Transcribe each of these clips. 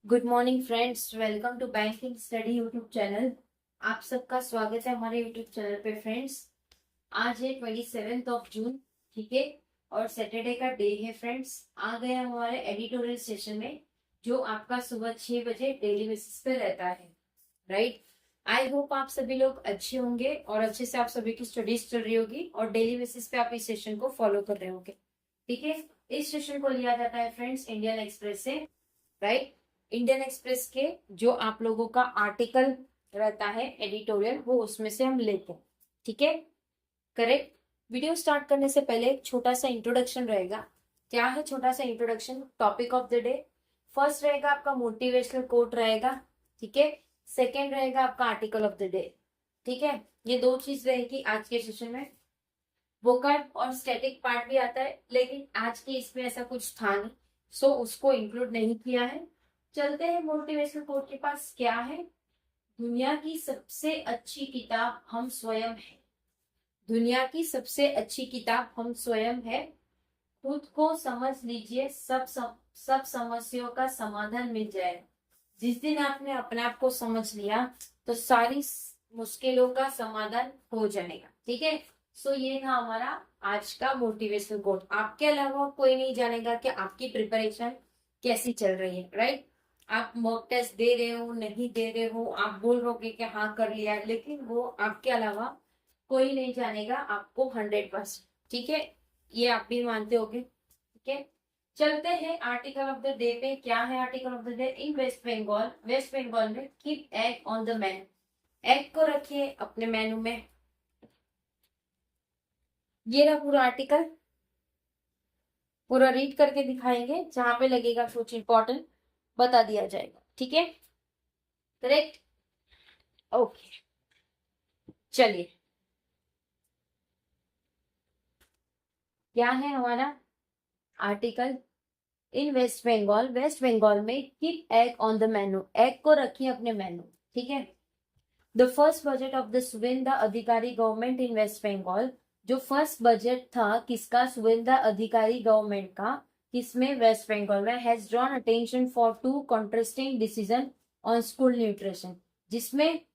Good morning friends, welcome to banking study YouTube channel. आप सबका स्वागत है हमारे यूट्यूब चैनल पे फ्रेंड्स। आज है 27 जून, ठीक है, और सैटरडे का डे है फ्रेंड्स। आ गए हम हमारे एडिटोरियल सेशन में, जो आपका सुबह 6 बजे डेली बेसिस पे रहता है, राइट। आई होप आप सभी लोग अच्छे होंगे और अच्छे से आप सभी की स्टडीज चल रही होगी और डेली बेसिस पे आप इस सेशन को फॉलो कर रहे होंगे, ठीक है। इस सेशन को लिया जाता है फ्रेंड्स इंडियन एक्सप्रेस से, राइट। इंडियन एक्सप्रेस के जो आप लोगों का आर्टिकल रहता है एडिटोरियल, वो उसमें से हम लेते हैं, ठीक है, करेक्ट। वीडियो स्टार्ट करने से पहले एक छोटा सा इंट्रोडक्शन रहेगा। क्या है छोटा सा introduction? Topic of the day. First रहेगा आपका मोटिवेशनल कोट रहेगा, ठीक है। सेकेंड रहेगा आपका आर्टिकल ऑफ द डे, ठीक है। ये दो चीज रहेगी आज के सेशन में। वोकल और स्टैटिक पार्ट भी आता है, लेकिन आज के इसमें ऐसा कुछ था नहीं, सो उसको इंक्लूड नहीं किया है। चलते हैं मोटिवेशनल कोट के पास। क्या है? दुनिया की सबसे अच्छी किताब हम स्वयं हैं। दुनिया की सबसे अच्छी किताब हम स्वयं है। खुद को समझ लीजिए, सब समस्याओं का समाधान मिल जाएगा। जिस दिन आपने अपने आप को समझ लिया, तो सारी मुश्किलों का समाधान हो जाएगा, ठीक है। सो ये था हमारा आज का मोटिवेशनल कोट। आपके अलावा कोई नहीं जानेगा कि आपकी प्रिपरेशन कैसी चल रही है, राइट। आप मॉक टेस्ट दे रहे हो, नहीं दे रहे हो, आप बोल रहे कि हाँ कर लिया, लेकिन वो आपके अलावा कोई नहीं जानेगा आपको 100%, ठीक है। ये आप भी मानते होगे, ठीक है। चलते हैं आर्टिकल ऑफ द डे पे। क्या है article of the day? In West Bengal, West Bengal में keep egg on the menu. Egg को रखिए अपने मेनू में। ये रहा पूरा आर्टिकल, पूरा रीड करके दिखाएंगे, जहां पे लगेगा कुछ इंपॉर्टेंट बता दिया जाएगा, ठीक है, करेक्ट। ओके, चलिए। क्या है हमारा article? In West Bengal, West Bengal में keep egg on the menu. Egg को रखिए अपने मेनू, ठीक है। The first budget of the Suvendu Adhikari government in West Bengal. जो फर्स्ट बजट था किसका? सुवेंदा अधिकारी गवर्नमेंट का। किसमें? वेस्ट बंगाल में। Has drawn attention for to contrasting decision on school nutrition. जिसमें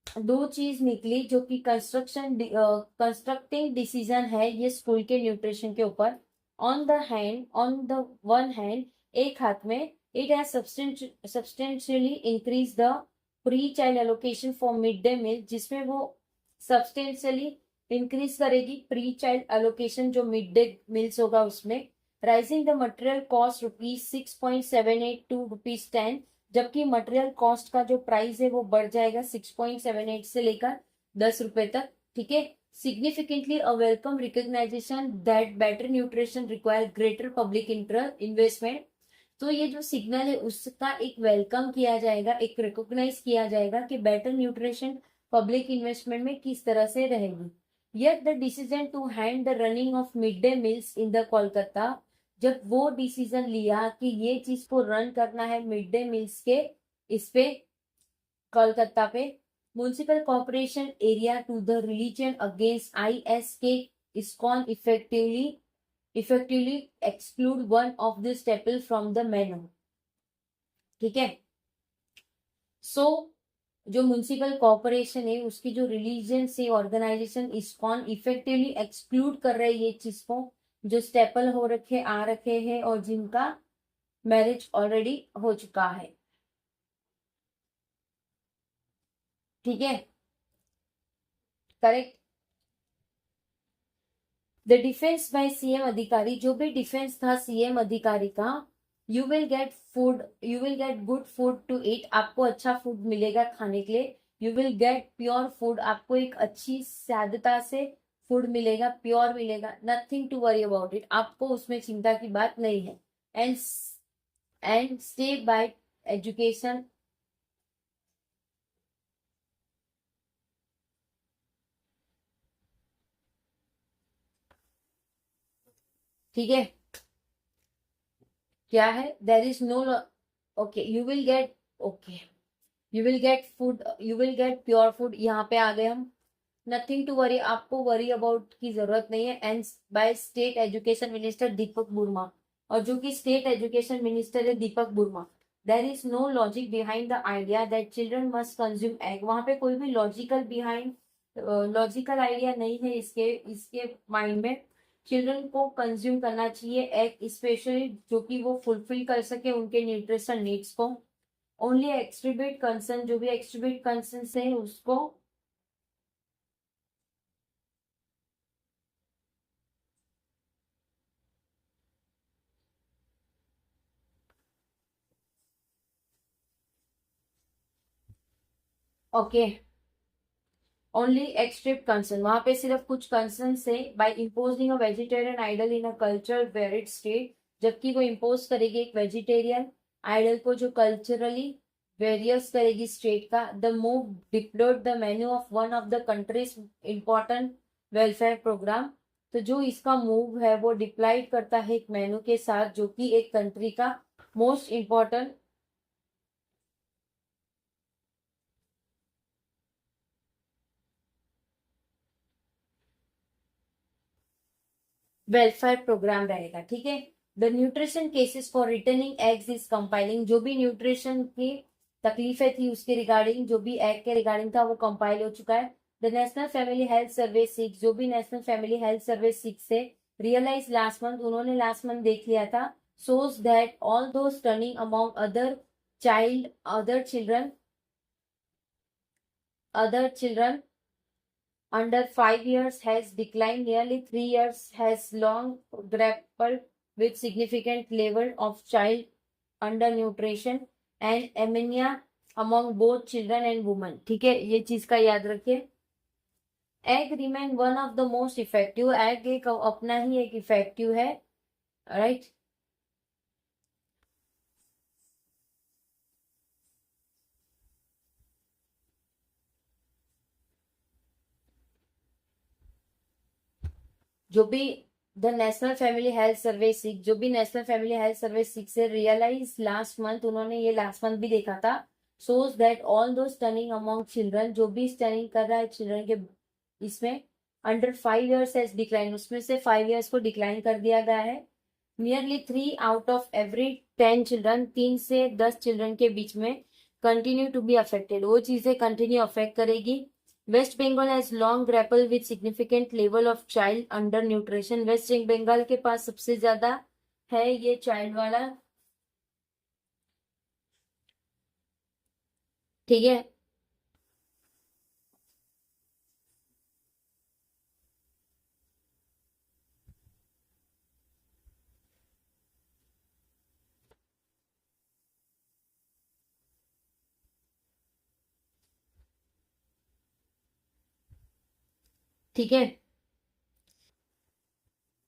दो चीज निकली, जो कि कंस्ट्रक्टिंग डिसीजन है ये स्कूल के न्यूट्रिशन के ऊपर। ऑन द वन हैंड, एक हाथ में, it has substantially increase the pre child allocation for mid day meal. जिसमें वो सब्सटेंशियली इंक्रीज करेगी प्री चाइल्ड एलोकेशन, जो मिड डे मील्स होगा उसमें। Rising the material cost ₹6.78 to ₹10। जबकि मटेरियल कॉस्ट का जो प्राइस है वो बढ़ जाएगा 6.78 से लेकर 10 रुपए तक, ठीक है। Significantly a welcome recognisation that better nutrition require greater public investment. तो ये जो सिग्नल है उसका एक वेलकम किया जाएगा, एक रिकॉग्नाइज किया जाएगा कि बेटर न्यूट्रिशन पब्लिक इन्वेस्टमेंट में किस तरह से रहेगी। Yet the decision to hand the running of mid day meals in the Kolkata. जब वो डिसीजन लिया कि ये चीज को रन करना है मिड डे मील्स के इस पे, कोलकाता पे, municipal corporation area to the religion against ISK ISKCON effectively exclude one of the staple from the menu, ठीक है। सो जो म्युनिसिपल कॉर्पोरेशन है उसकी जो रिलीजन से ऑर्गेनाइजेशन ISKCON इफेक्टिवली एक्सक्लूड कर रहे हैं ये चीज को, जो स्टेपल हो रखे आ रखे हैं और जिनका मैरिज ऑलरेडी हो चुका है, ठीक है, correct. The defence by CM अधिकारी, जो भी डिफेंस था CM अधिकारी का। You will get food, you will get good food to eat. आपको अच्छा फूड मिलेगा खाने के लिए। You will get pure food, आपको एक अच्छी सादता से फूड मिलेगा, प्योर मिलेगा। Nothing to worry about it, आपको उसमें चिंता की बात नहीं है। एंड स्टे बाय एजुकेशन, ठीक है। क्या है? There is no, okay, you will get, okay, you will get food, you will get pure food, यहाँ पे आ गए हम। नथिंग टू वरी, आपको वरी अबाउट की जरूरत नहीं है। And by state education minister Deepak Burma, और जो कि स्टेट एजुकेशन मिनिस्टर है Deepak Burma. There is no logic behind the idea that children must consume egg. वहां पे कोई भी लॉजिकल आइडिया नहीं है इसके इसके माइंड में। चिल्ड्रन को कंज्यूम करना चाहिए एग, स्पेशली जो कि वो फुलफिल कर सके उनके न्यूट्रिशन नीड्स को। ओनली एक्सट्रीब्यूट कंसर्न, जो भी एक्सट्रीब्यूट कंसर्न है उसको ओके। ओनली एक्सट्रीम कंसर्न, वहां पे सिर्फ कुछ कंसर्न से by imposing a vegetarian idol in a culture varied state, जबकि वो इम्पोज करेगी एक वेजिटेरियन आइडल को जो कल्चरली वेरियस करेगी स्टेट का। The move depleted the menu of one of the country's important welfare programme. तो जो इसका मूव है वो डिप्लाइड करता है एक मेन्यू के साथ जो कि एक कंट्री का मोस्ट इम्पॉर्टेंट वेलफेयर प्रोग्राम रहेगा। ठीक है। The nutrition cases for returning eggs is compiling, जो भी न्यूट्रिशन की तकलीफें थी उसके रिगार्डिंग, जो भी एग के रिगार्डिंग था वो कंपाइल हो चुका है। The national family health survey 6, जो भी नेशनल फैमिली हेल्थ सर्वे 6 से रियलाइज लास्ट मंथ, उन्होंने लास्ट मंथ देख लिया था, shows that all those turning among other children under 5 years has declined. Nearly 3 years has long grappled with significant level of child undernutrition and anemia among both children and women. ठीक है, ये चीज का याद रखिए। Egg remain one of the most effective, egg एक अपना ही एक इफेक्टिव है, राइट। जो भी the national family health survey 6, जो भी नेशनल फैमिली हेल्थ सर्वे 6 से रियलाइज लास्ट मंथ, उन्होंने ये लास्ट मंथ भी देखा था, shows that all those stunning among children, जो भी स्टनिंग कर रहा है चिल्ड्रन के इसमें अंडर 5 years has decline, उसमें से 5 years को डिक्लाइन कर दिया गया है। Nearly 3 out of every 10 children, 3 से 10 चिल्ड्रन के बीच में कंटिन्यू टू बी अफेक्टेड, वो चीजें कंटिन्यू अफेक्ट करेगी। West Bengal has long grapple with significant level of child under nutrition, West Bengal के पास सबसे ज्यादा है ये चाइल्ड वाला। ठीक है। ठीक है।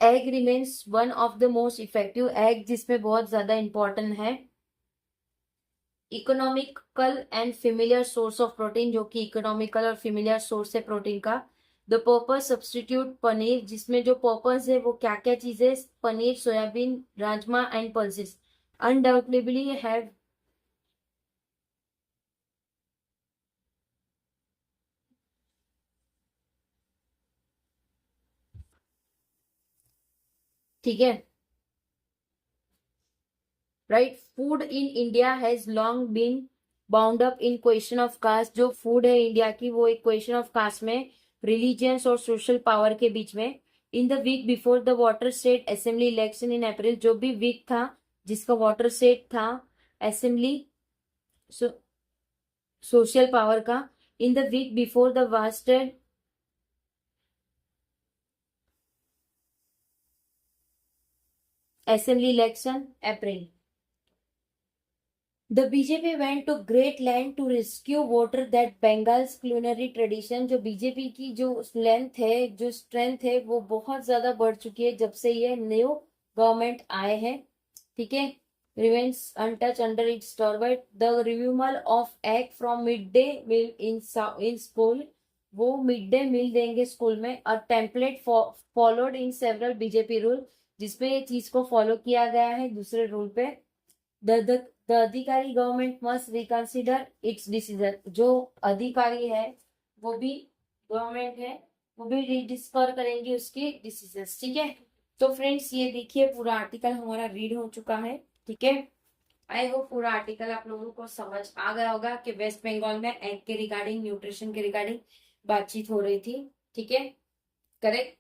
Egg remains one of the most effective, egg जिसमें बहुत ज्यादा इंपॉर्टेंट है। Economical and familiar source of protein, जो कि इकोनॉमिकल और फेमिलियर सोर्स है प्रोटीन का। द पर्पस सब्सटीट्यूट पनीर, जिसमें जो पर्पस है वो क्या क्या चीजें, paneer, soyabean, rajma and pulses undoubtedly have. ठीक है, right. Food in India has long been bound up in question of caste, जो फूड है इंडिया की वो एक क्वेश्चन ऑफ कास्ट में, रिलीजियंस और सोशल पावर के बीच में। In the week before the water state assembly election in April, जो भी वीक था जिसका वाटर स्टेट था असेंबली सोशल पावर का, in the week before the wasted assembly election April, the BJP went to great land to rescue water that Bengal's culinary tradition. जो BJP की जो length है, जो स्ट्रेंथ है वो बहुत ज्यादा बढ़ चुकी है जब से ये न्यू गवर्नमेंट आए हैं। ठीक है। remains untouched under its torment, the removal of egg from midday meal in school, वो मिड डे मील देंगे स्कूल में। A template followed in several BJP rule, जिसमें ये चीज को फॉलो किया गया है दूसरे रूल पे। द अधिकारी government must reconsider it's decision, जो अधिकारी है वो भी गवर्नमेंट है वो भी रिडिस्कर करेंगे उसकी डिसीजन। ठीक है। तो फ्रेंड्स ये देखिए पूरा आर्टिकल हमारा रीड हो चुका है। ठीक है। आई होप पूरा आर्टिकल आप लोगों को समझ आ गया होगा कि वेस्ट बंगाल में एग के रिगार्डिंग, न्यूट्रिशन के रिगार्डिंग बातचीत हो रही थी। ठीक है, करेक्ट।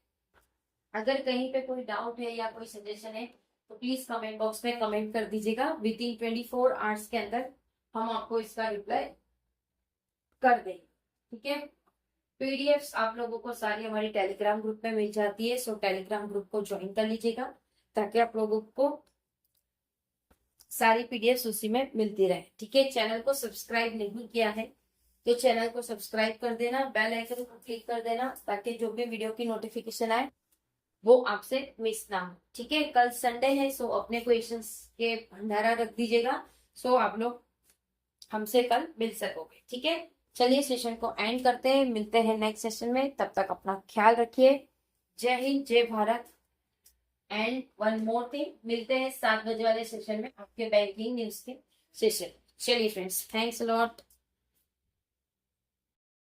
अगर कहीं पे कोई डाउट है या कोई सजेशन है तो प्लीज कमेंट बॉक्स में कमेंट कर दीजिएगा। विद इन 24 आवर्स के अंदर हम आपको इसका रिप्लाई कर देंगे। ठीक है, पीडीएफ्स आप लोगों को सारी हमारी टेलीग्राम ग्रुप में मिल जाती है, सो टेलीग्राम ग्रुप को ज्वाइन कर लीजिएगा ताकि आप लोगों को सारी पीडीएफ्स उसी में मिलती रहे। ठीक है, चैनल को सब्सक्राइब नहीं किया है तो चैनल को सब्सक्राइब कर देना, बेल आइकन को क्लिक कर देना ताकि जो भी वीडियो की नोटिफिकेशन आए वो आपसे मिस ना हो। ठीक है, कल संडे है, सो अपने क्वेश्चंस के भंडारा रख दीजिएगा, सो आप लोग हमसे कल मिल सकोगे। ठीक है, चलिए सेशन को एंड करते हैं, मिलते हैं नेक्स्ट सेशन में। तब तक अपना ख्याल रखिए। जय हिंद, जय Bharat. And one more thing, मिलते हैं 7 बजे वाले सेशन में, आपके बैंकिंग न्यूज के सेशन। चलिए फ्रेंड्स, थैंक्स अ लॉट।